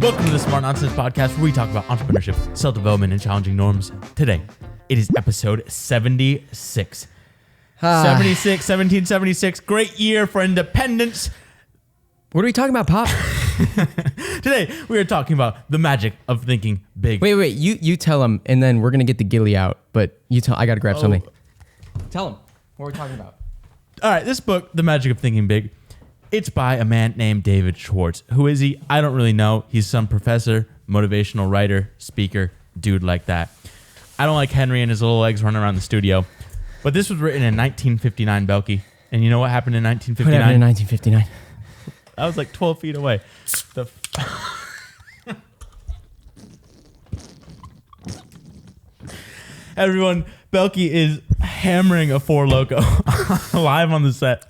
Welcome to the Smart Nonsense Podcast, where we talk about entrepreneurship, self-development, and challenging norms. Today, it is episode 76. 1776, great year for independence. What are we talking about, Pop? Today, we are talking about the magic of thinking big. Wait, you tell him, and then we're going to get the gilly out, but you tell, I got to grab something. Tell him what we're talking about. All right, this book, The Magic of Thinking Big, it's by a man named David Schwartz. Who is he? I don't really know. He's some professor, motivational writer, speaker, dude like that. I don't like Henry and his little legs running around the studio. But this was written in 1959, Belky. And you know what happened in 1959? What happened in 1959? I was like 12 feet away. Everyone, Belky is hammering a Four Loko live on the set.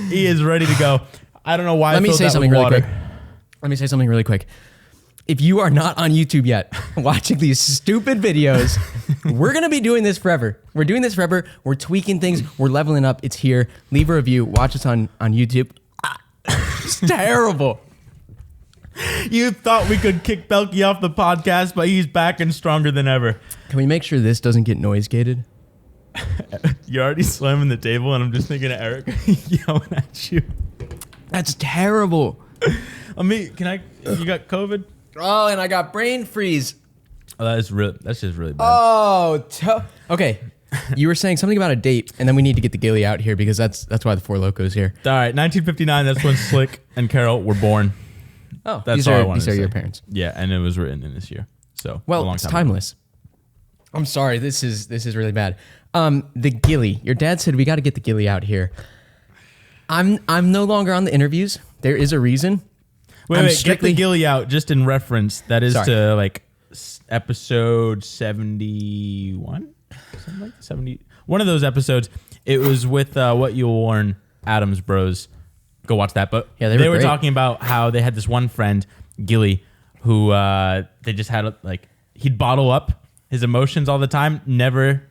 He is ready to go. I don't know why. Let me say something really quick. If you are not on YouTube yet, watching these stupid videos, we're going to be doing this forever. We're doing this forever. We're tweaking things. We're leveling up. It's here. Leave a review. Watch us on YouTube. It's terrible. You thought we could kick Belky off the podcast, but he's back and stronger than ever. Can we make sure this doesn't get noise gated? You're already slamming the table, and I'm just thinking of Eric yelling at you. That's terrible. You got COVID? Oh, and I got brain freeze. Oh, that's just really bad. Oh, okay. You were saying something about a date, and then we need to get the gilly out here because that's why the Four Locos here. All right, 1959. That's when Slick and Carol were born. Oh, that's these all I are wanted to say. your parents. Yeah, and it was written in this year. So it's timeless. I'm sorry. This is really bad. The gilly. Your dad said we got to get the gilly out here. I'm no longer on the interviews. There is a reason. Wait, get the gilly out just in reference. That is to like episode 71? Something like 70. One of those episodes. It was with What You'll Warn Adams Bros. Go watch that. But yeah, they were talking about how they had this one friend, Gilly, who they just had he'd bottle up his emotions all the time, never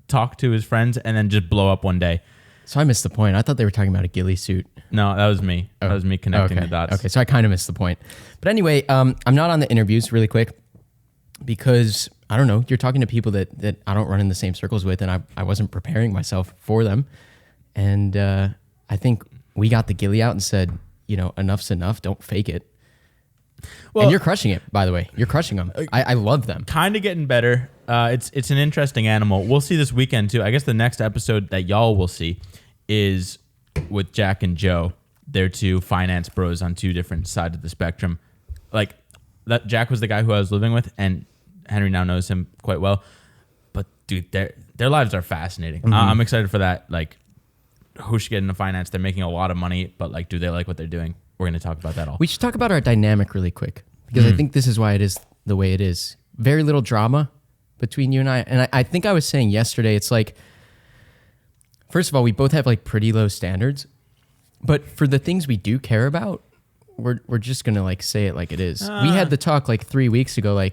talk to his friends, and then just blow up one day. So I missed the point. I thought they were talking about a gilly suit. No, that was me. That was me connecting the dots. Okay, so I kind of missed the point. But anyway, I'm not on the interviews really quick because, I don't know, you're talking to people that I don't run in the same circles with, and I wasn't preparing myself for them. And I think we got the gilly out and said, enough's enough. Don't fake it. Well, and you're crushing it, by the way. You're crushing them. I love them. Kind of getting better. It's an interesting animal. We'll see this weekend, too. I guess the next episode that y'all will see is with Jack and Joe. They're two finance bros on two different sides of the spectrum. Like, that Jack was the guy who I was living with, and Henry now knows him quite well. But, dude, their lives are fascinating. Mm-hmm. I'm excited for that. Like, who should get into finance? They're making a lot of money, but, do they like what they're doing? We're going to talk about that all. We should talk about our dynamic really quick, because I think this is why it is the way it is. Very little drama between you and I. And I think I was saying yesterday, it's like, first of all, we both have pretty low standards, but for the things we do care about, we're just going to say it like it is. We had the talk 3 weeks ago. I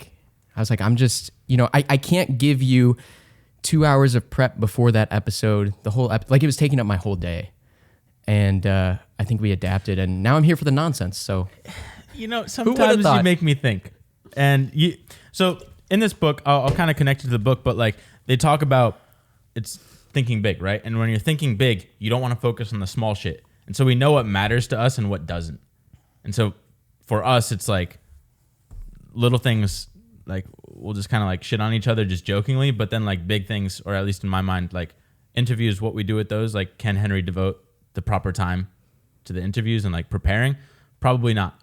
was like, I'm just, I can't give you 2 hours of prep before that episode, the whole it was taking up my whole day. And I think we adapted, and now I'm here for the nonsense. So, sometimes you make me think. And so in this book, I'll kind of connect it to the book, but they talk about it's thinking big, right? And when you're thinking big, you don't want to focus on the small shit. And so we know what matters to us and what doesn't. And so for us, it's little things, we'll just kind of shit on each other just jokingly, but then big things, or at least in my mind, interviews, what we do with those, can Henry devote the proper time to the interviews and preparing? Probably not.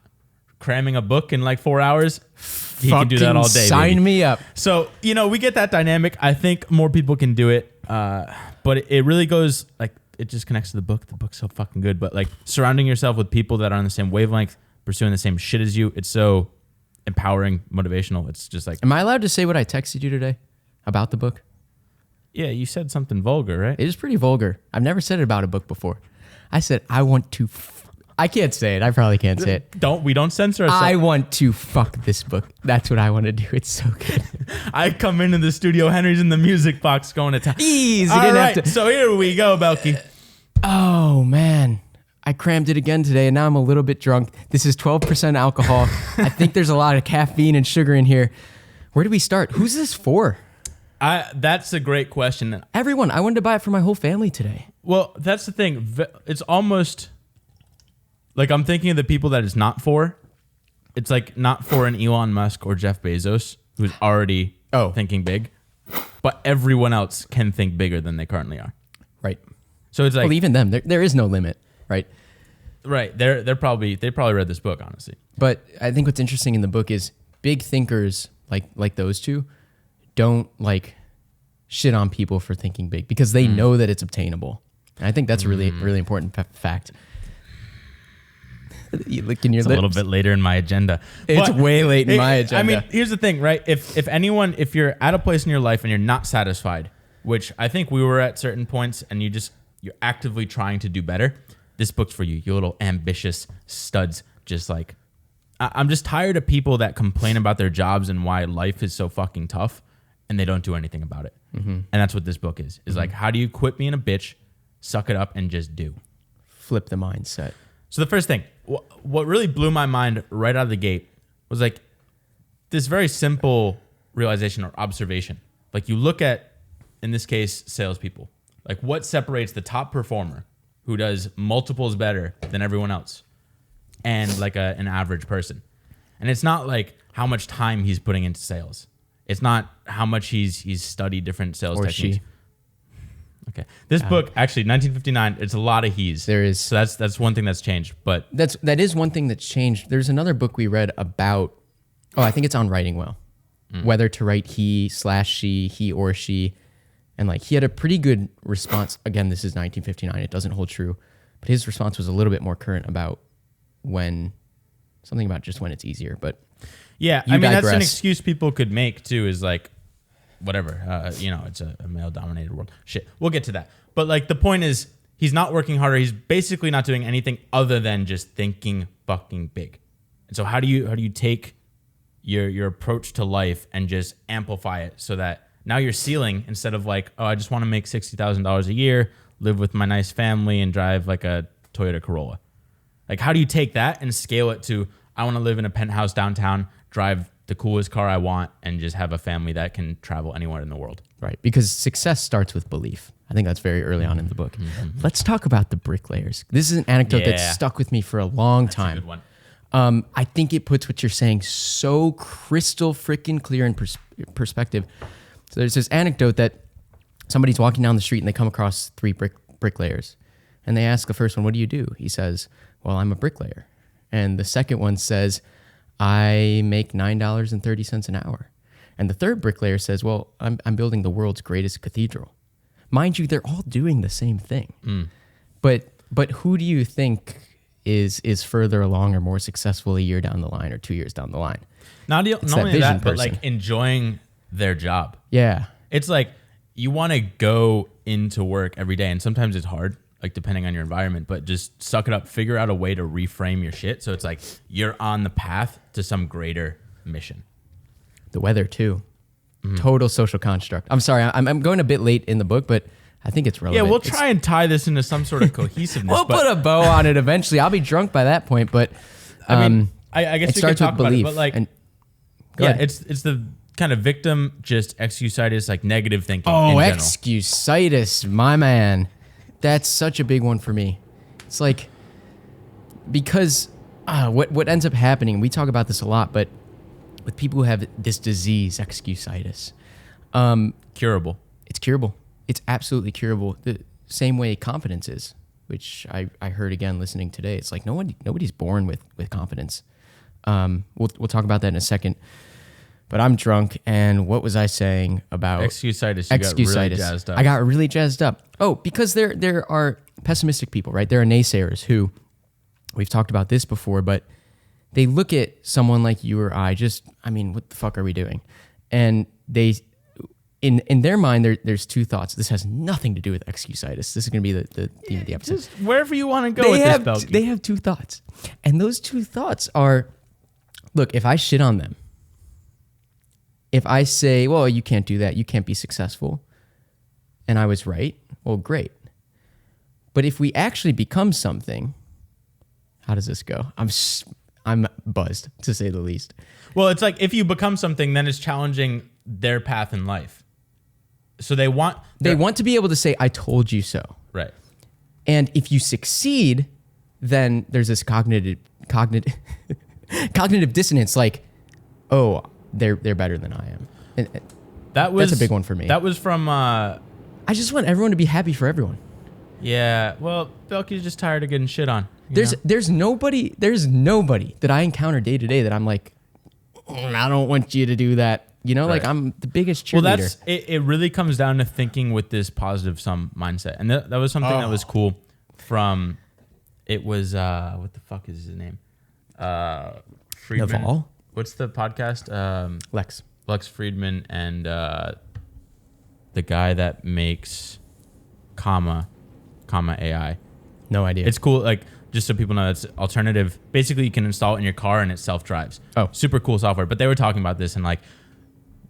Cramming a book in 4 hours, he can do that all day. Sign me up. So, we get that dynamic. I think more people can do it. But it really goes it just connects to the book. The book's so fucking good. But surrounding yourself with people that are on the same wavelength, pursuing the same shit as you, it's so empowering, motivational. It's just Am I allowed to say what I texted you today about the book? Yeah, you said something vulgar, right? It is pretty vulgar. I've never said it about a book before. I said, I want to... I can't say it. I probably can't say it. We don't censor ourselves. I want to fuck this book. That's what I want to do. It's so good. I come into the studio. Henry's in the music box going to town. Easy. All right. So here we go, Belky. Oh, man. I crammed it again today, and now I'm a little bit drunk. This is 12% alcohol. I think there's a lot of caffeine and sugar in here. Where do we start? Who's this for? That's a great question. Everyone. I wanted to buy it for my whole family today. Well, that's the thing. It's almost like I'm thinking of the people that it's not for. It's like not for an Elon Musk or Jeff Bezos who's already thinking big, but everyone else can think bigger than they currently are. Right. So it's like, well, even them, there is no limit, right? Right. They probably read this book, honestly. But I think what's interesting in the book is big thinkers like those two don't like shit on people for thinking big because they know that it's obtainable. And I think that's a really important fact. You licking your lips. A little bit later in my agenda. It's way late in my agenda. I mean, here's the thing, right? If you're at a place in your life and you're not satisfied, which I think we were at certain points, and you're actively trying to do better, this book's for you. You little ambitious studs. Just like, I'm just tired of people that complain about their jobs and why life is so fucking tough, and they don't do anything about it. And that's what this book is. Like, how do you quit being a bitch, suck it up, and just do? Flip the mindset. So the first thing, what really blew my mind right out of the gate was like this very simple realization or observation. Like, you look at, in this case, salespeople. Like, what separates the top performer who does multiples better than everyone else and like an average person? And it's not like how much time he's putting into sales. It's not how much he's studied different sales techniques. Okay. This book, actually, 1959, it's a lot of he's. There is. So that's one thing that's changed. But that is one thing that's changed. There's another book we read about, I think it's on writing well. Whether to write he/she, he or she. And like, he had a pretty good response. Again, this is 1959. It doesn't hold true. But his response was a little bit more current about something about just when it's easier. But yeah, I mean, that's an excuse people could make too, is like, whatever, it's a male-dominated world. Shit, we'll get to that. But like, the point is, he's not working harder. He's basically not doing anything other than just thinking fucking big. And so how do you take your approach to life and just amplify it so that now your ceiling, instead of like, I just want to make $60,000 a year, live with my nice family, and drive like a Toyota Corolla. Like, how do you take that and scale it to, I want to live in a penthouse downtown, drive the coolest car I want, and just have a family that can travel anywhere in the world? Right. Because success starts with belief. I think that's very early on in the book. Let's talk about the bricklayers. This is an anecdote that's stuck with me for a long time. That's a good one. I think it puts what you're saying so crystal freaking clear in perspective. So there's this anecdote that somebody's walking down the street and they come across three bricklayers. And they ask the first one, what do you do? He says, well, I'm a bricklayer. And the second one says, I make $9.30 an hour. And the third bricklayer says, well, I'm building the world's greatest cathedral. Mind you, they're all doing the same thing. But who do you think is further along or more successful a year down the line or 2 years down the line? Not only that, but like enjoying their job. Yeah. It's like, you want to go into work every day, and sometimes it's hard, like depending on your environment, but just suck it up, figure out a way to reframe your shit. So it's like you're on the path to some greater mission. The weather too. Total social construct. I'm sorry, I'm going a bit late in the book, but I think it's relevant. Yeah, we'll try and tie this into some sort of cohesiveness. We'll put a bow on it eventually. I'll be drunk by that point, but I mean, I guess it we starts can talk with belief. about it, but like, it's the kind of victim, just excusitis, like negative thinking. Oh, excusitis, my man. That's such a big one for me. It's like, because what ends up happening, we talk about this a lot, but with people who have this disease, excusitis. Curable. It's curable. It's absolutely curable. The same way confidence is, which I heard again listening today. It's like nobody's born with confidence. We'll talk about that in a second. But I'm drunk, and what was I saying about excusitis? You got really jazzed up. I got really jazzed up. Oh, because there are pessimistic people, right? There are naysayers who, we've talked about this before, but they look at someone like you or I, what the fuck are we doing? And they, in their mind, there's two thoughts. This has nothing to do with excusitis. This is going to be the theme of the episode. Just wherever you want to go with this, Belky. They have two thoughts. And those two thoughts are, look, if I shit on them, if I say, well, you can't do that, you can't be successful, and I was right, well, great. But if we actually become something, How does this go? I'm buzzed, to say the least. Well, it's like if you become something, then it's challenging their path in life. So they want to be able to say, I told you so. Right. And if you succeed, then there's this cognitive dissonance, like, oh, they're better than I am. And that's a big one for me. That was from... I just want everyone to be happy for everyone. Yeah, well, Belky's just tired of getting shit on. There's nobody that I encounter day to day that I'm like, I don't want you to do that. You know, like I'm the biggest cheerleader. Well, it really comes down to thinking with this positive sum mindset. And that was something that was cool from, it was, what the fuck is his name? Friedman. Naval? What's the podcast? Lex Friedman and the guy that makes Comma AI. No idea. It's cool. Like, just so people know, it's alternative. Basically, you can install it in your car and it self-drives. Oh. Super cool software. But they were talking about this and like,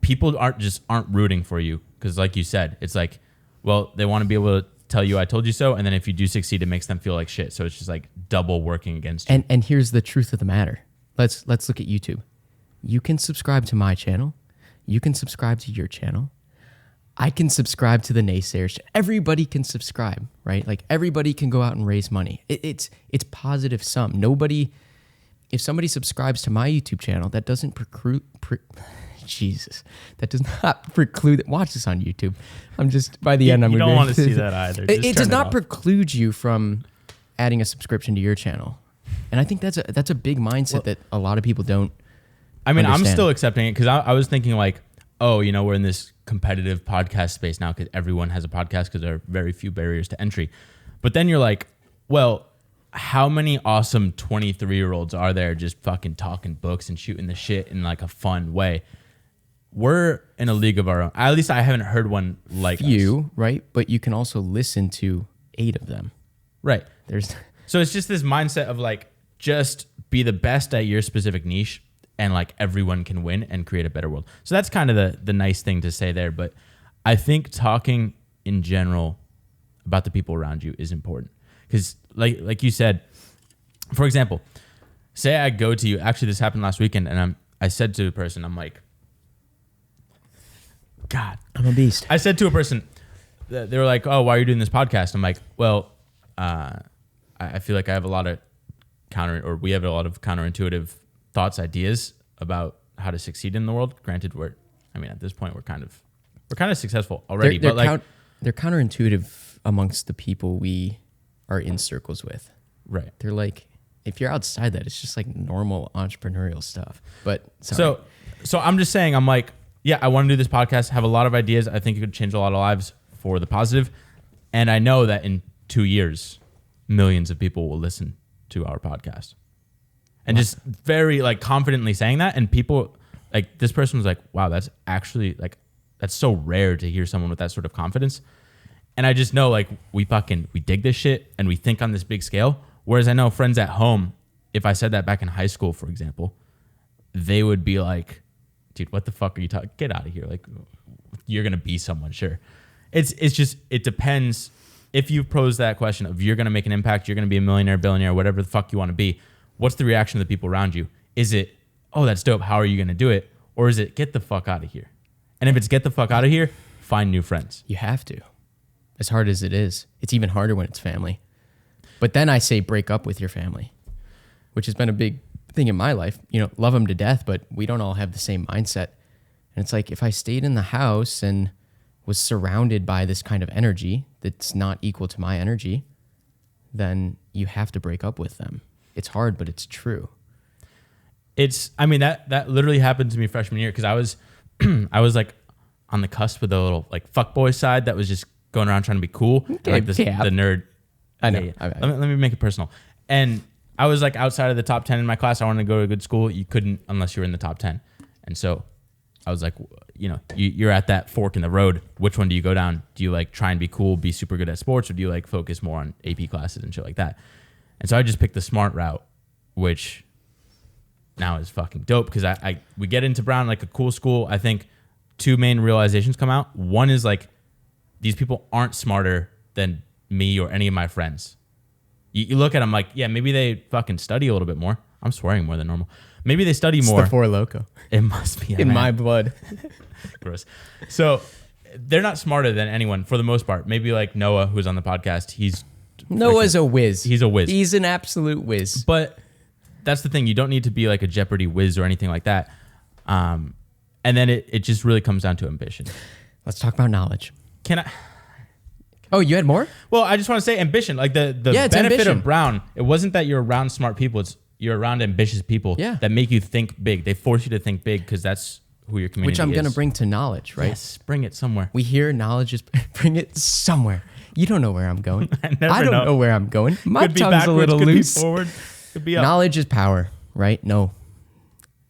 people aren't rooting for you. Because like you said, it's like, well, they want to be able to tell you I told you so. And then if you do succeed, it makes them feel like shit. So it's just like double working against you. And here's the truth of the matter. Let's look at YouTube. You can subscribe to my channel. You can subscribe to your channel. I can subscribe to the naysayers. Everybody can subscribe, right? Like everybody can go out and raise money. It's positive sum. If somebody subscribes to my YouTube channel, that doesn't that does not preclude. Watch this on YouTube. I'm just by the end. You don't want to see that either. It does not preclude you from adding a subscription to your channel, and I think that's a big mindset that a lot of people don't. I mean, understand. I'm still accepting it because I was thinking like, oh, you know, we're in this competitive podcast space now because everyone has a podcast because there are very few barriers to entry. But then you're like, well, how many awesome 23-year-olds are there just fucking talking books and shooting the shit in like a fun way? We're in a league of our own. At least I haven't heard one like few, right? But you can also listen to 8 of them. Right. So it's just this mindset of like, just be the best at your specific niche and like everyone can win and create a better world. So that's kind of the nice thing to say there. But I think talking in general about the people around you is important. Because like you said, for example, say I go to you, actually this happened last weekend, and I said to a person, I'm like, God, I'm a beast. I said to a person, they were like, oh, why are you doing this podcast? I'm like, well, I feel like I have a lot of we have a lot of counterintuitive thoughts, ideas about how to succeed in the world. Granted, at this point, we're kind of successful already. They're counterintuitive amongst the people we are in circles with. Right. They're like, if you're outside that, it's just like normal entrepreneurial stuff. But sorry. So I'm just saying, I'm like, yeah, I want to do this podcast, have a lot of ideas. I think it could change a lot of lives for the positive. And I know that in 2 years, millions of people will listen to our podcast. And just very like confidently saying that. And people like this person was like, wow, that's actually like, that's so rare to hear someone with that sort of confidence. And I just know like we dig this shit and we think on this big scale. Whereas I know friends at home, if I said that back in high school, for example, they would be like, dude, what the fuck are you talking? Get out of here. Like you're going to be someone. Sure. It's just, it depends. If you pose that question of you're going to make an impact, you're going to be a millionaire, billionaire, whatever the fuck you want to be. What's the reaction of the people around you? Is it, oh, that's dope, how are you going to do it? Or is it, get the fuck out of here? And if it's get the fuck out of here, find new friends. You have to. As hard as it is. It's even harder when it's family. But then I say break up with your family, which has been a big thing in my life. You know, love them to death, but we don't all have the same mindset. And it's like if I stayed in the house and was surrounded by this kind of energy that's not equal to my energy, then you have to break up with them. It's hard, but it's true. That literally happened to me freshman year because I was like on the cusp of the little like fuckboy side that was just going around trying to be cool. Okay, like the nerd. I know. Yeah. Let me make it personal. And I was like outside of the top 10 in my class. I wanted to go to a good school. You couldn't unless you were in the top 10. And so I was like, you know, you're at that fork in the road. Which one do you go down? Do you like try and be cool, be super good at sports, or do you like focus more on AP classes and shit like that? And so I just picked the smart route, which now is fucking dope because we get into Brown, like a cool school. I think 2 main realizations come out. One is like, these people aren't smarter than me or any of my friends. You look at them like, yeah, maybe they fucking study a little bit more. I'm swearing more than normal. Maybe they study more. It's the Four Loko. It must be in my blood. Gross. So they're not smarter than anyone for the most part. Maybe like Noah, who's on the podcast. Noah's a whiz. He's a whiz. He's an absolute whiz. But that's the thing. You don't need to be like a Jeopardy whiz or anything like that. And then it just really comes down to ambition. Let's talk about knowledge. Can I? Oh, you had more? Well, I just want to say ambition. Like the benefit ambition. of Brown, it wasn't that you're around smart people. It's you're around ambitious people that make you think big. They force you to think big because that's who your community is. Which I'm going to bring to knowledge, right? Yes, bring it somewhere. We hear knowledge is bring it somewhere. You don't know where I'm going. I don't know where I'm going. My could be tongue's backwards, a little could loose. Be forward, could be up. Knowledge is power, right? No,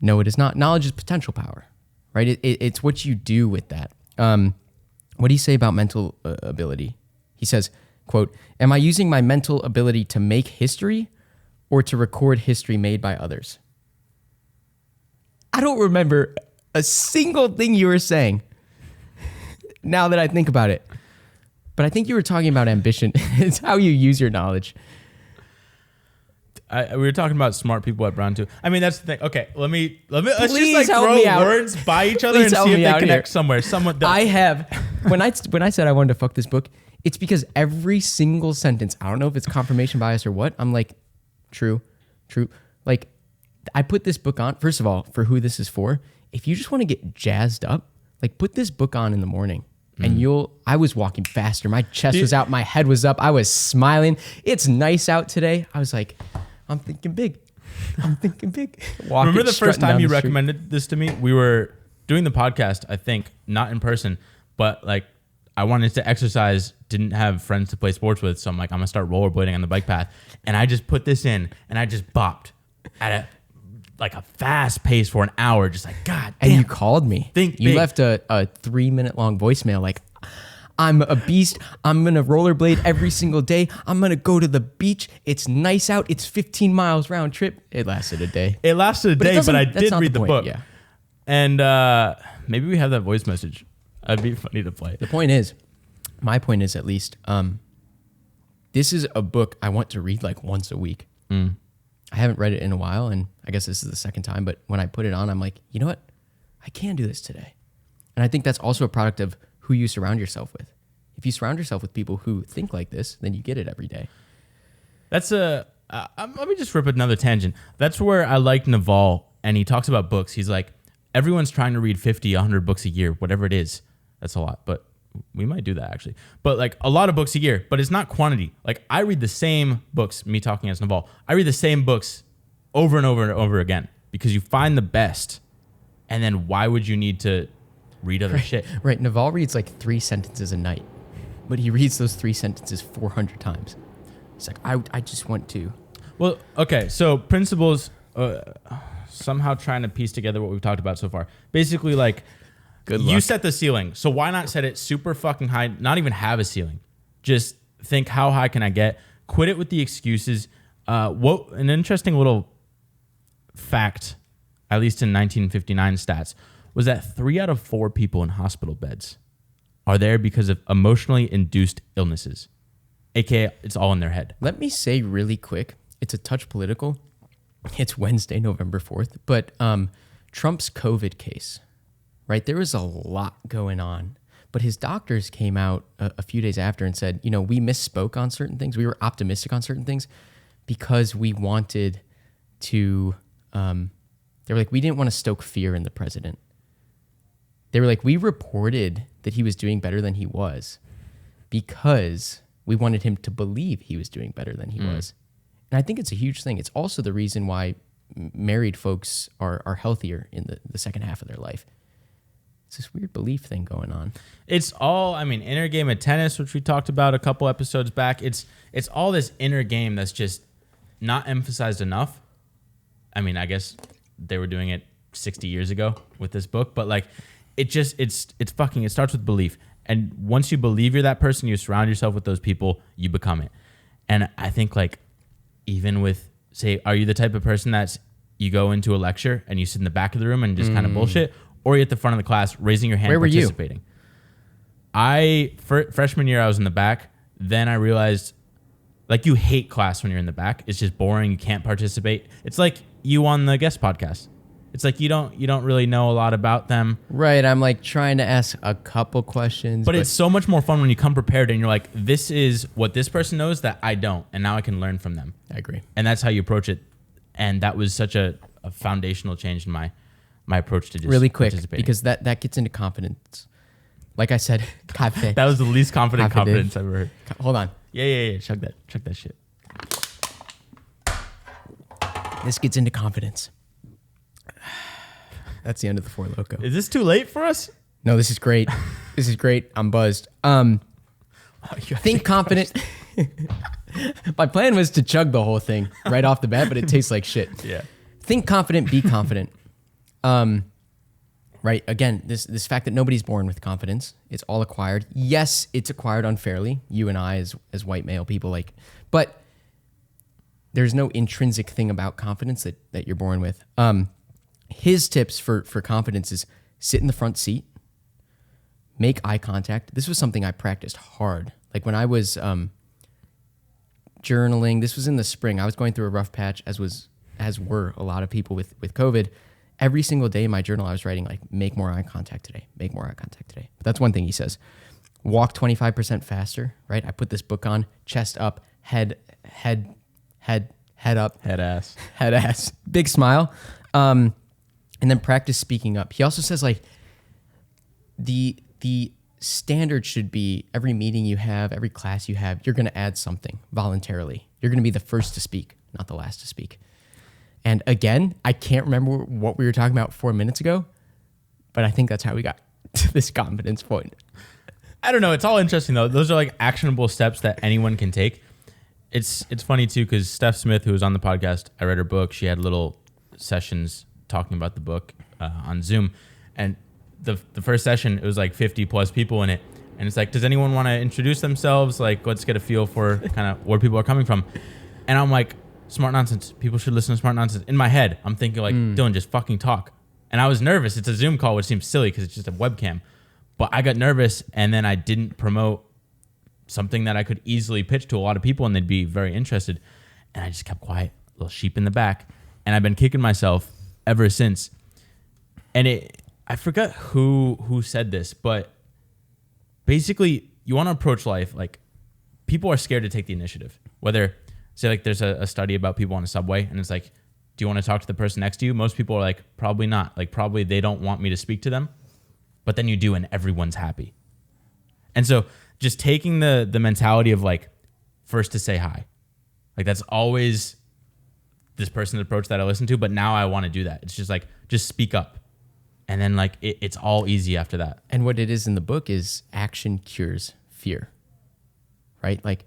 it is not. Knowledge is potential power, right? It's what you do with that. What do you say about mental ability? He says, quote, "Am I using my mental ability to make history or to record history made by others?" I don't remember a single thing you were saying now that I think about it. But I think you were talking about ambition. It's how you use your knowledge. We were talking about smart people at Brown too. I mean, that's the thing. Okay, let's just like help throw me out. words by each other and see if they connect somewhere. I have when I said I wanted to fuck this book, it's because every single sentence, I don't know if it's confirmation bias or what, I'm like, true. Like, I put this book on, first of all, for who this is for, if you just want to get jazzed up, like put this book on in the morning. And I was walking faster. My chest was out. My head was up. I was smiling. It's nice out today. I was like, I'm thinking big. Remember the first time you recommended this to me? We were doing the podcast, I think, not in person, but like I wanted to exercise, didn't have friends to play sports with. So I'm like, I'm going to start rollerblading on the bike path. And I just put this in and I just bopped at a fast pace for an hour, just like, God damn. And you called me. You left a 3-minute long voicemail like, I'm a beast. I'm going to rollerblade every single day. I'm going to go to the beach. It's nice out. It's 15 miles round trip. It lasted a day. But I did read the book. Yeah. And maybe we have that voice message. That'd be funny to play. My point is at least, this is a book I want to read like once a week. I haven't read it in a while, and I guess this is the second time, but when I put it on, I'm like, you know what? I can do this today. And I think that's also a product of who you surround yourself with. If you surround yourself with people who think like this, then you get it every day. Let me just rip another tangent. That's where I like Naval, and he talks about books. He's like, everyone's trying to read 50, 100 books a year, whatever it is. That's a lot, but we might do that actually. But like a lot of books a year, but it's not quantity. Like I read the same books, me talking as Naval, I read the same books over and over and over again because you find the best. And then why would you need to read other shit? Right. Naval reads like 3 sentences a night, but he reads those 3 sentences 400 times. He's like, I just want to. Well, okay. So principles, somehow trying to piece together what we've talked about so far. Basically like, good luck. You set the ceiling. So why not set it super fucking high? Not even have a ceiling. Just think, how high can I get? Quit it with the excuses. An interesting little fact, at least in 1959 stats, was that 3 out of 4 people in hospital beds are there because of emotionally induced illnesses. AKA, it's all in their head. Let me say really quick, it's a touch political. It's Wednesday, November 4th, but Trump's COVID case, right? There was a lot going on, but his doctors came out a few days after and said, we misspoke on certain things. We were optimistic on certain things because we wanted to, they were like, we didn't want to stoke fear in the president. They were like, we reported that he was doing better than he was because we wanted him to believe he was doing better than he was. And I think it's a huge thing. It's also the reason why married folks are healthier in the second half of their life. It's this weird belief thing going on. It's all, inner game of tennis, which we talked about a couple episodes back. It's all this inner game that's just not emphasized enough. I guess they were doing it 60 years ago with this book, but like it starts with belief. And once you believe you're that person, you surround yourself with those people, you become it. And I think like even with, say, are you the type of person that's you go into a lecture and you sit in the back of the room and just kind of bullshit? Or are you at the front of the class raising your hand, Where were participating? Freshman year, I was in the back. Then I realized Like you hate class when you're in the back. It's just boring. You can't participate. It's like you on the guest podcast. It's like you don't really know a lot about them. Right. I'm like trying to ask a couple questions. But it's so much more fun when you come prepared and you're like, this is what this person knows that I don't. And now I can learn from them. I agree. And that's how you approach it. And that was such a foundational change in my approach to just really quick, participating. because that gets into confidence. Like I said, that was the least confidence I've ever heard. Hold on. Yeah. Chug that shit. This gets into confidence. That's the end of the Four Loko. Is this too late for us? No, this is great. This is great. I'm buzzed. Think confident. My plan was to chug the whole thing right off the bat, but it tastes like shit. Yeah. Think confident, be confident. Right. Again, this fact that nobody's born with confidence. It's all acquired. Yes, it's acquired unfairly. You and I as white male people, but there's no intrinsic thing about confidence that you're born with. His tips for confidence is sit in the front seat, make eye contact. This was something I practiced hard. Like when I was journaling, this was in the spring. I was going through a rough patch, as were a lot of people with COVID. Every single day in my journal, I was writing like, make more eye contact today. Make more eye contact today. But that's one thing he says. Walk 25% faster, right? I put this book on, chest up, head up. Head ass. Big smile. And then practice speaking up. He also says like the standard should be every meeting you have, every class you have, you're going to add something voluntarily. You're going to be the first to speak, not the last to speak. And again, I can't remember what we were talking about 4 minutes ago, but I think that's how we got to this confidence point. I don't know. It's all interesting though. Those are like actionable steps that anyone can take. It's funny too, because Steph Smith, who was on the podcast, I read her book. She had little sessions talking about the book on Zoom. And the first session, it was like 50 plus people in it. And it's like, does anyone want to introduce themselves? Like, let's get a feel for kind of where people are coming from. And I'm like, smart nonsense. People should listen to smart nonsense. In my head, I'm thinking like, Dylan, just fucking talk. And I was nervous. It's a Zoom call, which seems silly because it's just a webcam. But I got nervous, and then I didn't promote something that I could easily pitch to a lot of people and they'd be very interested. And I just kept quiet, little sheep in the back. And I've been kicking myself ever since. And I forgot who said this, but basically you want to approach life like people are scared to take the initiative. Whether, say like there's a study about people on a subway and it's like, do you want to talk to the person next to you? Most people are like, probably not. Like probably they don't want me to speak to them. But then you do and everyone's happy. And so just taking the mentality of like, first to say hi. Like that's always this person's approach that I listen to, but now I want to do that. It's just like, just speak up. And then like, it's all easy after that. And what it is in the book is action cures fear, right? Like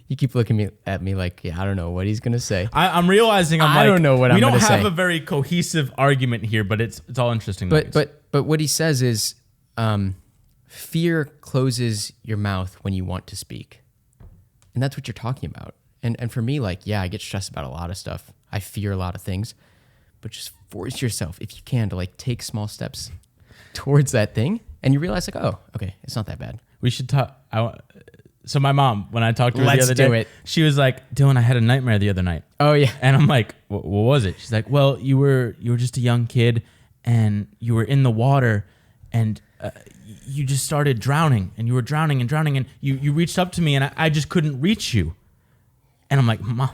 you keep looking at me like, yeah, I don't know what he's going to say. I'm realizing I don't know what I'm going to say. We don't have a very cohesive argument here, but it's all interesting. But what he says is fear closes your mouth when you want to speak. And that's what you're talking about. And for me, like, yeah, I get stressed about a lot of stuff. I fear a lot of things, but just force yourself, if you can, to like take small steps towards that thing. And you realize like, oh, okay, it's not that bad. We should talk. So my mom, when I talked to her the other day, she was like, Dylan, I had a nightmare the other night. Oh yeah. And I'm like, what was it? She's like, well, you were just a young kid and you were in the water and you just started drowning and you were drowning and you reached up to me and I just couldn't reach you. And I'm like, Mom,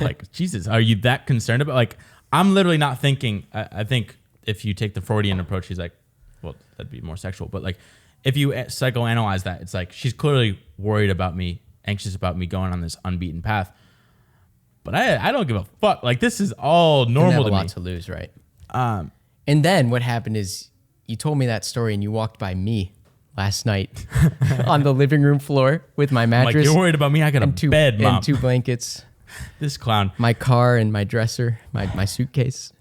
like, Jesus, are you that concerned about, like, I'm literally not thinking, I think if you take the Freudian approach, she's like, well, that'd be more sexual. But like, if you psychoanalyze that, it's like, she's clearly worried about me, anxious about me going on this unbeaten path. But I don't give a fuck. Like, this is all normal to me. A lot to lose, right? And then what happened is you told me that story and you walked by me last night on the living room floor with my mattress. Like, you're worried about me? I got a bed, Mom. And 2 blankets. This clown. My car and my dresser, my suitcase.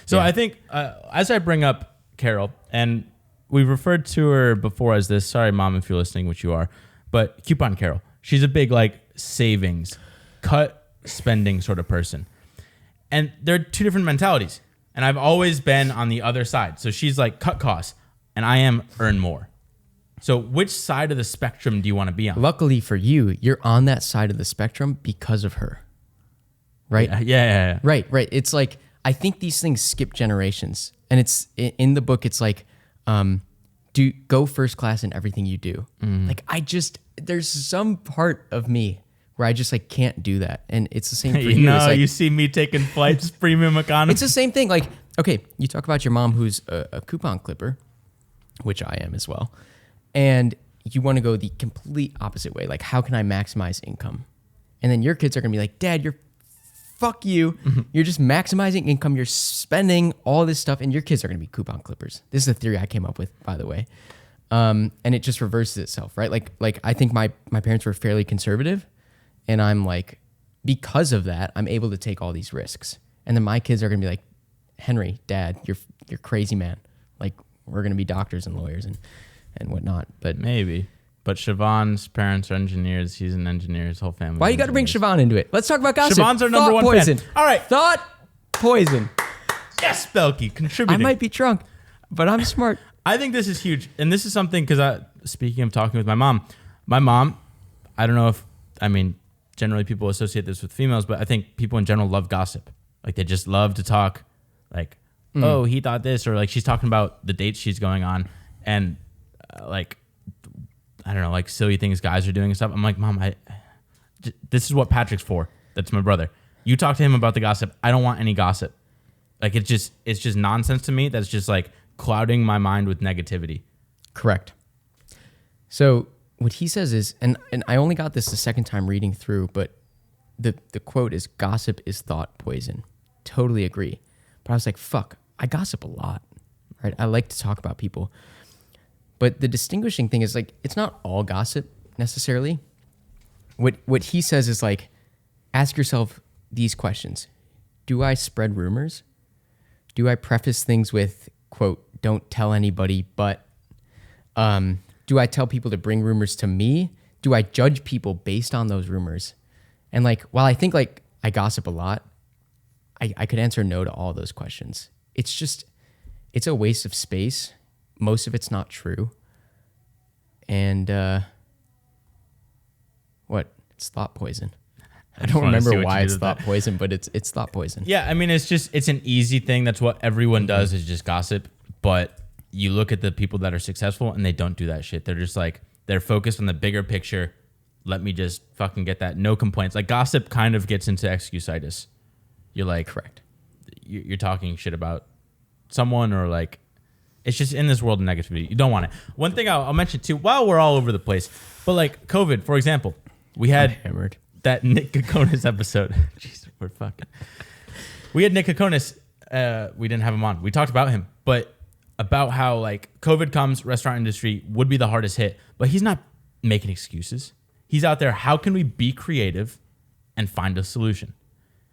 So yeah. I think as I bring up Carol, and we've referred to her before as this, sorry, Mom, if you're listening, which you are, but Coupon Carol. She's a big, like, savings, cut spending sort of person. And there are two different mentalities. And I've always been on the other side. So she's like, cut costs, and I am earn more. So which side of the spectrum do you want to be on? Luckily for you, you're on that side of the spectrum because of her. Right? Yeah. Right. It's like, I think these things skip generations. And it's in the book, it's like, go first class in everything you do. Like, there's some part of me where I just like can't do that. And it's the same for you. No, like, you see me taking flights, premium economy. It's the same thing. Like, okay, you talk about your mom who's a coupon clipper, which I am as well. And you want to go the complete opposite way. Like, how can I maximize income? And then your kids are going to be like, Dad, fuck you. You're just maximizing income. You're spending all this stuff, and your kids are going to be coupon clippers. This is a theory I came up with, by the way. And it just reverses itself, right? Like I think my parents were fairly conservative, and I'm like, because of that, I'm able to take all these risks. And then my kids are going to be like, Henry, Dad, you're crazy, man. Like, we're going to be doctors and lawyers and whatnot. But maybe. But Siobhan's parents are engineers. He's an engineer. His whole family. Why you got to bring Siobhan into it? Let's talk about gossip. Siobhan's our number one poison. fan. All right. Thought poison. Yes, Belky, contributing. I might be drunk, but I'm smart. I think this is huge. And this is something, because speaking of talking with my mom, I don't know if, generally people associate this with females, but I think people in general love gossip. Like, they just love to talk, like, oh, he thought this, or like she's talking about the dates she's going on, and I don't know, like silly things guys are doing and stuff. I'm like, Mom, this is what Patrick's for. That's my brother. You talk to him about the gossip. I don't want any gossip. Like, it's just nonsense to me. That's just like clouding my mind with negativity. Correct. So what he says is, and I only got this the second time reading through, but the quote is, gossip is thought poison. Totally agree. But I was like, fuck, I gossip a lot, right? I like to talk about people. But the distinguishing thing is, like, it's not all gossip necessarily. What he says is, like, ask yourself these questions. Do I spread rumors? Do I preface things with, quote, don't tell anybody, but do I tell people to bring rumors to me? Do I judge people based on those rumors? And, like, while I think, like, I gossip a lot, I could answer no to all those questions. It's a waste of space. Most of it's not true. And it's thought poison. I don't remember why it's thought poison, but it's thought poison. Yeah, it's an easy thing. That's what everyone does, is just gossip. But you look at the people that are successful and they don't do that shit. They're just like, they're focused on the bigger picture. Let me just fucking get that. No complaints. Like, gossip kind of gets into excusitis. You're like, correct. You're talking shit about someone, or like, it's just in this world of negativity. You don't want it. One thing I'll mention too, while we're all over the place, but like COVID, for example, we had that Nick Kokonis episode. Jeez, we're fucking. We had Nick Kokonis. We didn't have him on. We talked about him, but about how like COVID comes, restaurant industry would be the hardest hit, but he's not making excuses. He's out there. How can we be creative and find a solution?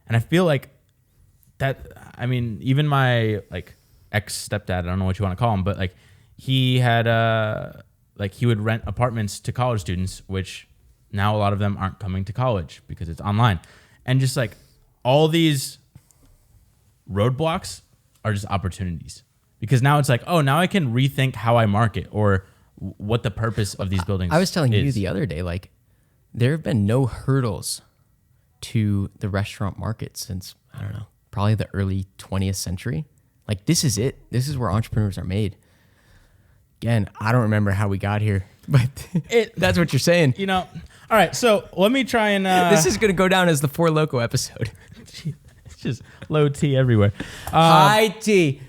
And I feel like that, even my like ex-stepdad, I don't know what you want to call him, but like he had he would rent apartments to college students, which now a lot of them aren't coming to college because it's online. And just like all these roadblocks are just opportunities, because now it's like, oh, now I can rethink how I market or what the purpose of these buildings is. I was telling you the other day, like, there have been no hurdles to the restaurant market since, I don't know, probably the early 20th century. Like, this is it. This is where entrepreneurs are made. Again, I don't remember how we got here, but that's what you're saying. All right, so let me try and... this is going to go down as the Four Loko episode. It's just low T everywhere. High T.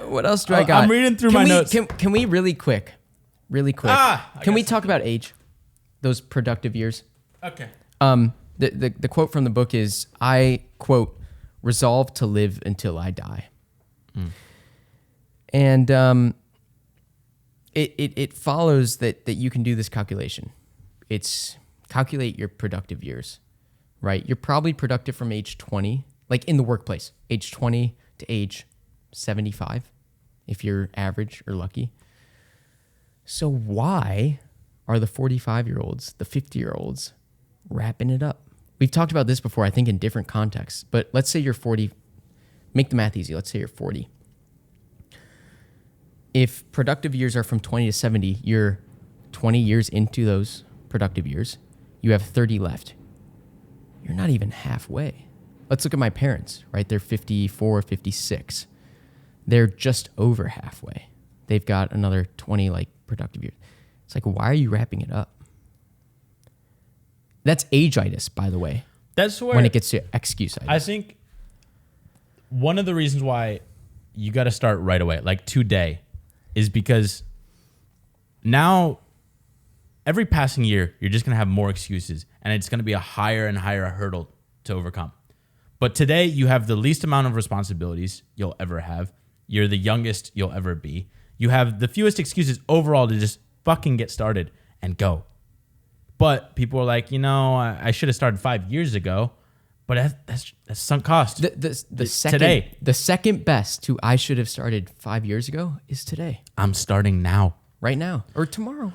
What else do I got? I'm reading through my notes. Can we really quick, can we talk about age? Those productive years? Okay. The quote from the book is, I, quote, resolve to live until I die. And it follows that you can do this calculation. It's calculate your productive years, right? You're probably productive from age 20, like in the workplace, age 20 to age 75, if you're average or lucky. So why are the 45-year-olds, the 50-year-olds wrapping it up? We've talked about this before, I think, in different contexts. But let's say you're 40. Make the math easy. Let's say you're 40. if productive years are from 20 to 70, you're 20 years into those productive years. You have 30 left. You're not even halfway. Let's look at my parents, right? They're 54, 56. They're just over halfway. They've got another 20 like productive years. It's like, why are you wrapping it up? That's ageitis, by the way. That's where when it gets to excusitis. I think one of the reasons why you got to start right away, like today, is because now every passing year, you're just going to have more excuses, and it's going to be a higher and higher hurdle to overcome. But today, you have the least amount of responsibilities you'll ever have. You're the youngest you'll ever be. You have the fewest excuses overall to just fucking get started and go. But people are like, I should have started 5 years ago, but that's sunk cost. The second best to I should have started 5 years ago is today. I'm starting now. Right now. Or tomorrow.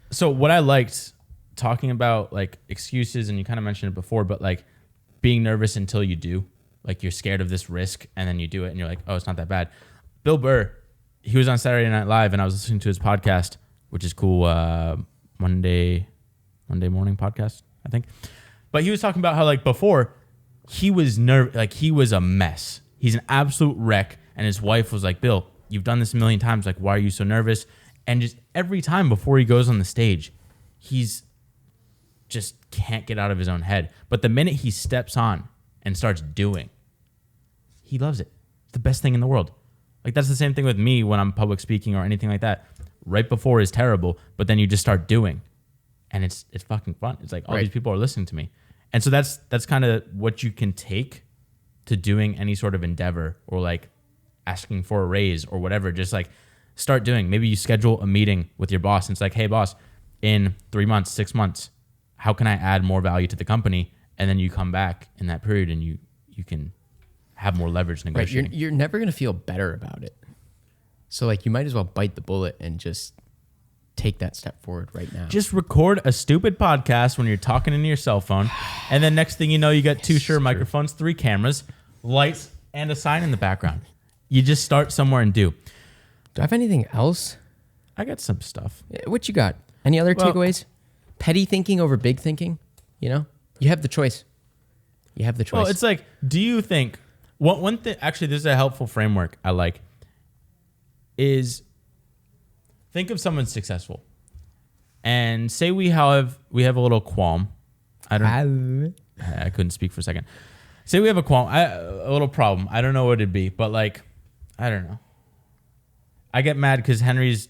So what I liked talking about like excuses, and you kind of mentioned it before, but like being nervous until you do, like you're scared of this risk and then you do it and you're like, oh, it's not that bad. Bill Burr, he was on Saturday Night Live and I was listening to his podcast, which is cool. Monday morning podcast, I think. But he was talking about how like before he was he was a mess. He's an absolute wreck. And his wife was like, Bill, you've done this a million times. Like, why are you so nervous? And just every time before he goes on the stage, he's just can't get out of his own head. But the minute he steps on and starts doing, he loves it. It's the best thing in the world. Like that's the same thing with me when I'm public speaking or anything like that. Right before is terrible, but then you just start doing, and it's fucking fun. It's like all these people are listening to me, and so that's kind of what you can take to doing any sort of endeavor or like asking for a raise or whatever. Just like start doing. Maybe you schedule a meeting with your boss and it's like, hey boss, in 3 months, 6 months, how can I add more value to the company? And then you come back in that period and you can have more leverage negotiating. Right. You're never going to feel better about it. So like you might as well bite the bullet and just take that step forward right now. Just record a stupid podcast when you're talking into your cell phone. And then next thing you know, you got 2 Shure microphones, 3 cameras, lights, and a sign in the background. You just start somewhere and do. Do I have anything else? I got some stuff. What you got? Any other takeaways? Petty thinking over big thinking? You have the choice. Well, it's like, do you think, one thing, actually, this is a helpful framework I like, is think of someone successful and say we have a little qualm. I couldn't speak for a second. Say we have a qualm, a little problem. I don't know what it'd be, but like, I don't know. I get mad because Henry's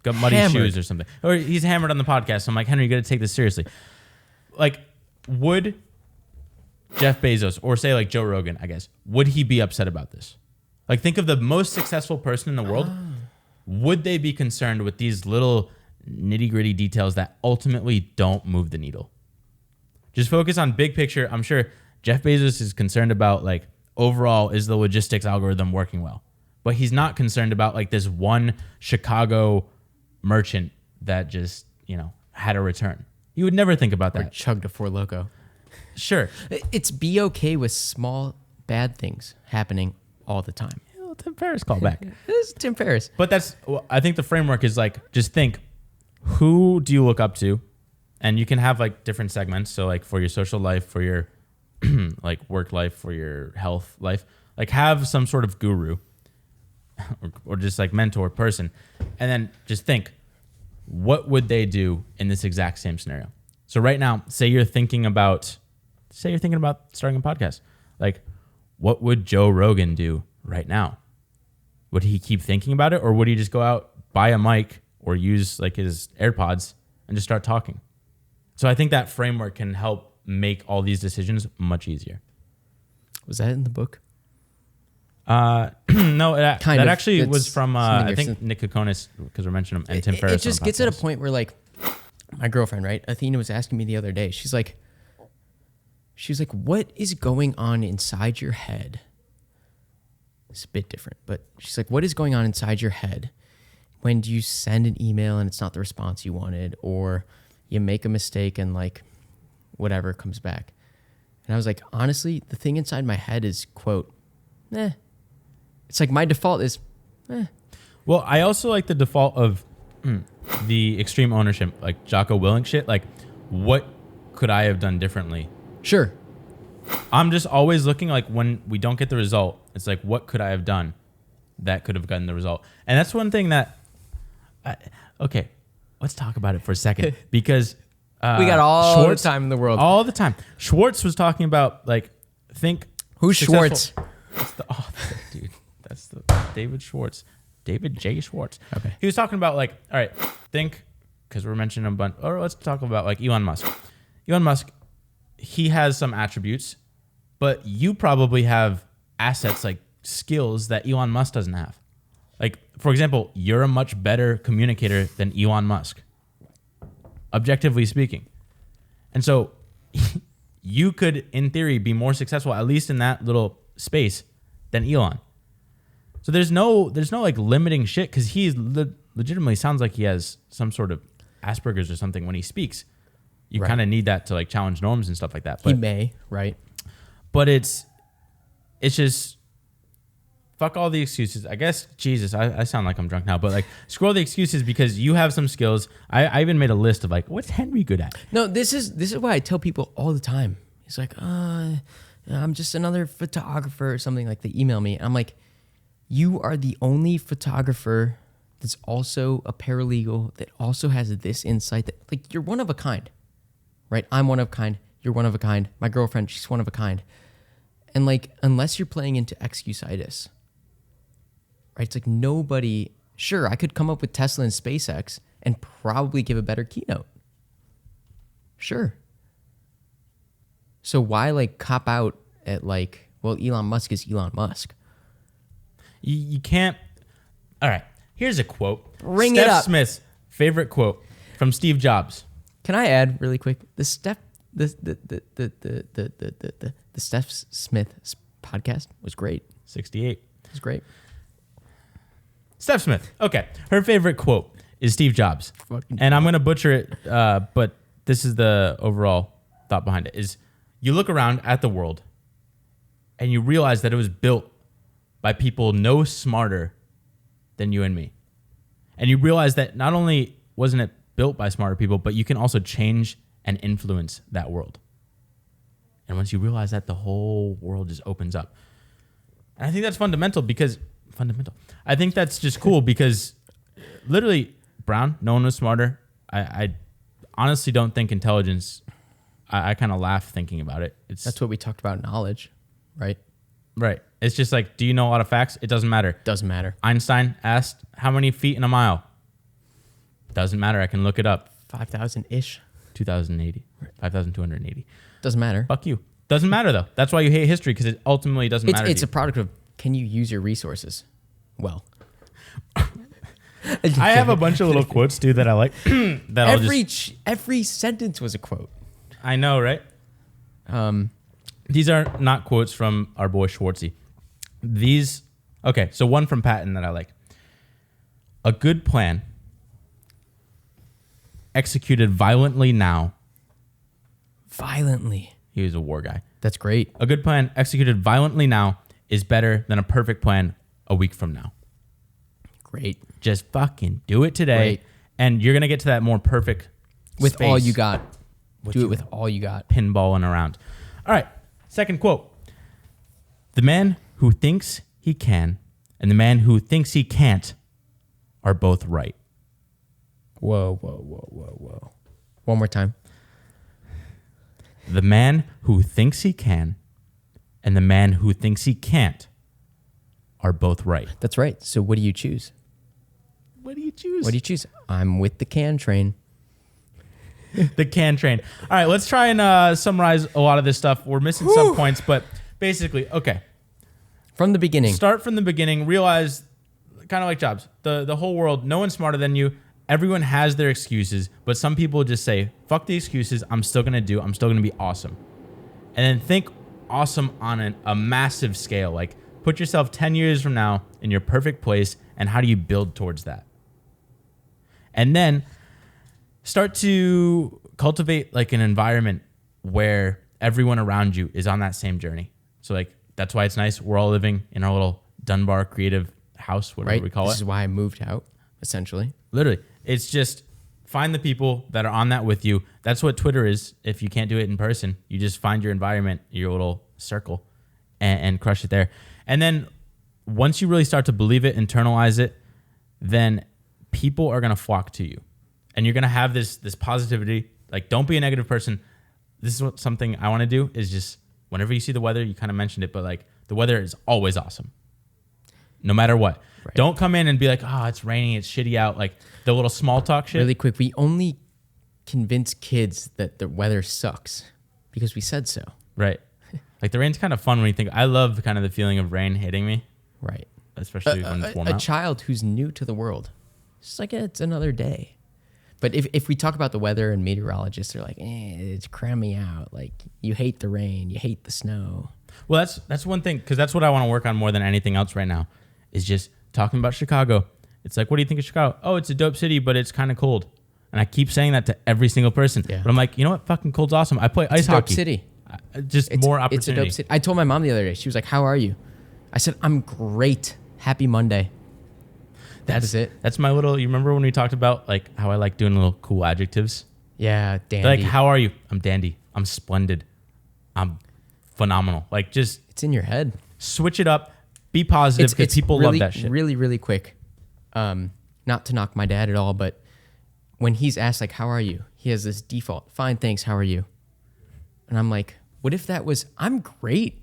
got muddy shoes or something. Or he's hammered on the podcast. So I'm like, Henry, you got to take this seriously. Like, would Jeff Bezos, or say like Joe Rogan, I guess, would he be upset about this? Like, think of the most successful person in the world. Would they be concerned with these little nitty-gritty details that ultimately don't move the needle? Just focus on big picture. I'm sure Jeff Bezos is concerned about, like, overall, is the logistics algorithm working well? But he's not concerned about, like, this one Chicago merchant that just, had a return. You would never think about that. Or chugged a Four Loko. Sure. It's be okay with small bad things happening all the time. Tim Ferriss callback. This is Tim Ferriss. But I think the framework is like, just think, who do you look up to? And you can have like different segments. So like for your social life, for your like work life, for your health life, like have some sort of guru or just like mentor person. And then just think, what would they do in this exact same scenario? So right now, say you're thinking about starting a podcast. Like, what would Joe Rogan do right now? Would he keep thinking about it, or would he just go out, buy a mic, or use like his AirPods and just start talking? So I think that framework can help make all these decisions much easier. Was that in the book? No, that actually was from I think Nick Kokonis, because we're mentioning him, and Tim Ferriss. It just gets at a point where like my girlfriend, right? Athena was asking me the other day. She's like, what is going on inside your head? It's a bit different, but she's like, what is going on inside your head when you send an email and it's not the response you wanted, or you make a mistake and like whatever comes back? And I was like, honestly, the thing inside my head is, quote, It's like my default is, Well, I also like the default of the extreme ownership, like Jocko Willink shit. Like, what could I have done differently? Sure. I'm just always looking like when we don't get the result, it's like, what could I have done that could have gotten the result? And that's one thing that, okay, let's talk about it for a second because we got all Schwartz, the time in the world. All the time. Schwartz was talking about like, think. Who's Schwartz? That's the author, dude. That's the David Schwartz. David J. Schwartz. Okay. He was talking about like, all right, think, because we're mentioning a bunch, or let's talk about like Elon Musk. Elon Musk, he has some attributes, but you probably have assets like skills that Elon Musk doesn't have. Like, for example, you're a much better communicator than Elon Musk, objectively speaking. And so you could, in theory, be more successful, at least in that little space, than Elon. So there's no like limiting shit because he legitimately sounds like he has some sort of Asperger's or something when he speaks. You kind of need that to like challenge norms and stuff like that. But, he may, right? But it's just fuck all the excuses. I guess, Jesus, I sound like I'm drunk now, but like screw all the excuses because you have some skills. I even made a list of like, what's Henry good at? No, this is why I tell people all the time. He's like, I'm just another photographer or something. Like they email me. I'm like, you are the only photographer that's also a paralegal that also has this insight that like you're one of a kind, right? I'm one of a kind. You're one of a kind. My girlfriend, she's one of a kind. And like, unless you're playing into Excusitis, right? It's like nobody, sure, I could come up with Tesla and SpaceX and probably give a better keynote. Sure. So why like cop out at like, well, Elon Musk is Elon Musk. You can't. All right. Here's a quote. Ring Steph it up. Smith's favorite quote from Steve Jobs. Can I add really quick? The Steph Smith podcast was great. 68. It was great. Steph Smith. Okay. Her favorite quote is Steve Jobs. And I'm going to butcher it, but this is the overall thought behind it, is you look around at the world and you realize that it was built by people no smarter than you and me. And you realize that not only wasn't it built by smarter people, but you can also change and influence that world. And once you realize that, the whole world just opens up. And I think that's fundamental. I think that's just cool because literally, Brown, no one was smarter. I honestly don't think intelligence, I kind of laugh thinking about it. That's what we talked about, knowledge, right? Right. It's just like, do you know a lot of facts? It doesn't matter. Doesn't matter. Einstein asked, how many feet in a mile? Doesn't matter. I can look it up. 5,000-ish. 2,080. 5,280. Doesn't matter. Fuck you. Doesn't matter, though. That's why you hate history, because it ultimately doesn't matter. It's a product of, can you use your resources well? I have a bunch of little quotes, dude, that I like. Every sentence was a quote. I know, right? These are not quotes from our boy Schwartzy. Okay, so one from Patton that I like. A good plan executed violently now. Violently. He was a war guy. That's great. A good plan executed violently now is better than a perfect plan a week from now. Great. Just fucking do it today. Great. And you're going to get to that more perfect with space. all you got. Do it with all you got. Pinballing around. All right. Second quote. The man who thinks he can and the man who thinks he can't are both right. Whoa. One more time. The man who thinks he can and the man who thinks he can't are both right. That's right. So what do you choose? What do you choose? What do you choose? I'm with the can train. The can train. All right, let's try and summarize a lot of this stuff. We're missing some points, but basically, okay. From the beginning. Start from the beginning. Realize, kind of like Jobs, the whole world, no one's smarter than you. Everyone has their excuses, but some people just say, fuck the excuses. I'm still going to be awesome. And then think awesome on a massive scale. Like, put yourself 10 years from now in your perfect place, and how do you build towards that? And then start to cultivate like an environment where everyone around you is on that same journey. So like, that's why it's nice. We're all living in our little Dunbar creative house, whatever we call This it. is why I moved out, essentially. Literally. It's just find the people that are on that with you. That's what Twitter is. If you can't do it in person, you just find your environment, your little circle, and crush it there. And then once you really start to believe it, internalize it, then people are going to flock to you. And you're going to have this positivity. Like, don't be a negative person. This is what something I want to do is just whenever you see the weather, you kind of mentioned it, but like the weather is always awesome. No matter what. Right. Don't come in and be like, oh, it's raining, it's shitty out. Like the little small talk shit. Really quick, we only convince kids that the weather sucks because we said so. Right. Like the rain's kind of fun when you think, I love kind of the feeling of rain hitting me. Right. Especially when it's warm out. A child who's new to the world. It's like, it's another day. But if we talk about the weather and meteorologists, they're like, it's cramming out. Like, you hate the rain, you hate the snow. Well, that's one thing, because that's what I want to work on more than anything else right now, is just talking about Chicago. It's like, what do you think of Chicago? Oh, it's a dope city, but it's kind of cold. And I keep saying that to every single person. Yeah. But I'm like, you know what? Fucking cold's awesome. I play ice hockey. It's a dope city. More opportunity. It's a dope city. I told my mom the other day, she was like, how are you? I said, I'm great. Happy Monday. That's it. That's my little, you remember when we talked about like how I like doing little cool adjectives? Yeah, dandy. Like, how are you? I'm dandy. I'm splendid. I'm phenomenal. Like, just. It's in your head. Switch it up. Be positive because people really, love that shit. Really, really quick. Not to knock my dad at all, but when he's asked like, how are you? He has this default, fine, thanks, how are you? And I'm like, what if that was, I'm great.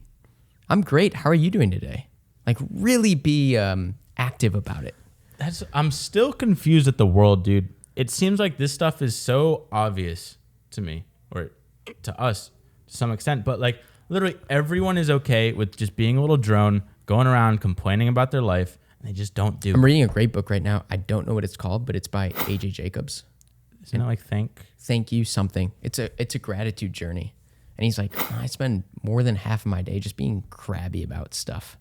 I'm great. How are you doing today? Like, really be active about it. I'm still confused at the world, dude. It seems like this stuff is so obvious to me, or to us to some extent, but like literally everyone is okay with just being a little drone, going around complaining about their life, and they just don't do. I'm reading a great book right now. I don't know what it's called, but it's by A.J. Jacobs. Isn't it like Thank you something. It's a gratitude journey. And he's like, I spend more than half of my day just being crabby about stuff.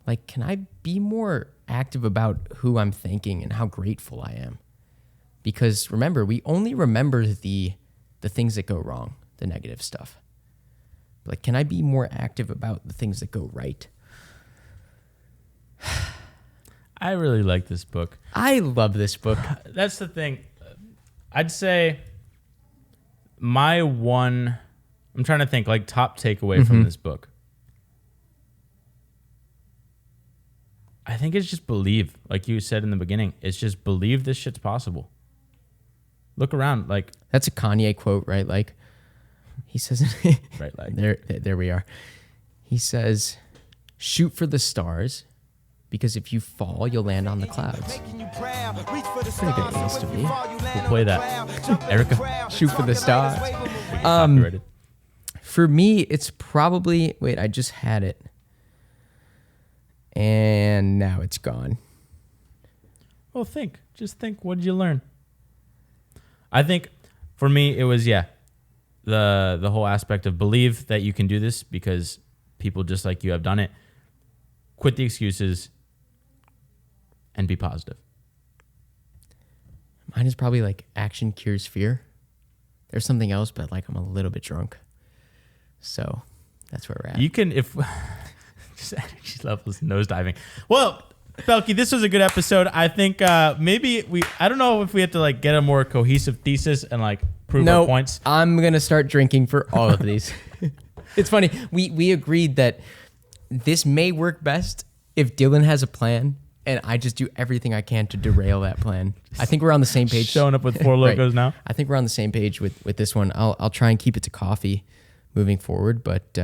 Like, can I be more active about who I'm thanking and how grateful I am? Because remember, we only remember the things that go wrong, the negative stuff. Like, can I be more active about the things that go right? I really like this book. I love this book. That's the thing. I'd say I'm trying to think, like, top takeaway from this book. I think it's just believe, like you said in the beginning. It's just believe this shit's possible. Look around, like that's a Kanye quote, right? Like he says, right? Like there we are. He says, "Shoot for the stars, because if you fall, you'll land on the clouds." Pretty good English to me. We'll play that, Erica. Shoot for the stars. For me, it's probably I just had it. And now it's gone. Well, just think. What did you learn? I think for me, it was, the whole aspect of believe that you can do this because people just like you have done it. Quit the excuses and be positive. Mine is probably like action cures fear. There's something else, but like I'm a little bit drunk. So that's where we're at. You can, if... Just energy levels nosediving. Well, Belky, this was a good episode. I think maybe I don't know if we have to like get a more cohesive thesis and like prove our points. I'm going to start drinking for all of these. It's funny. We agreed that this may work best if Dylan has a plan and I just do everything I can to derail that plan. I think we're on the same page. Showing up with Four Locos now. I think we're on the same page with this one. I'll try and keep it to coffee moving forward, but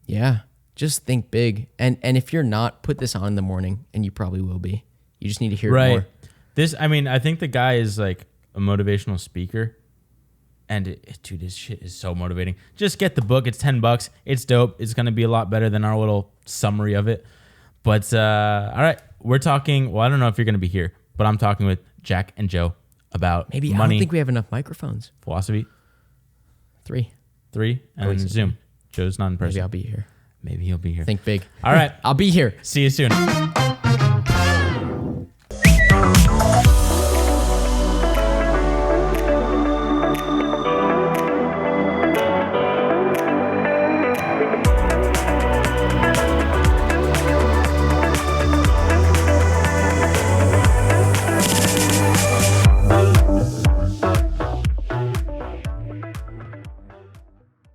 yeah. Just think big. And if you're not, put this on in the morning, and you probably will be. You just need to hear it more. I think the guy is like a motivational speaker. And dude, his shit is so motivating. Just get the book. It's $10. It's dope. It's going to be a lot better than our little summary of it. But all right, we're talking. Well, I don't know if you're going to be here, but I'm talking with Jack and Joe about money. I don't think we have enough microphones. Philosophy. 3. And then Zoom. Joe's not in person. Maybe I'll be here. Maybe he'll be here. Think big. All right. I'll be here. See you soon.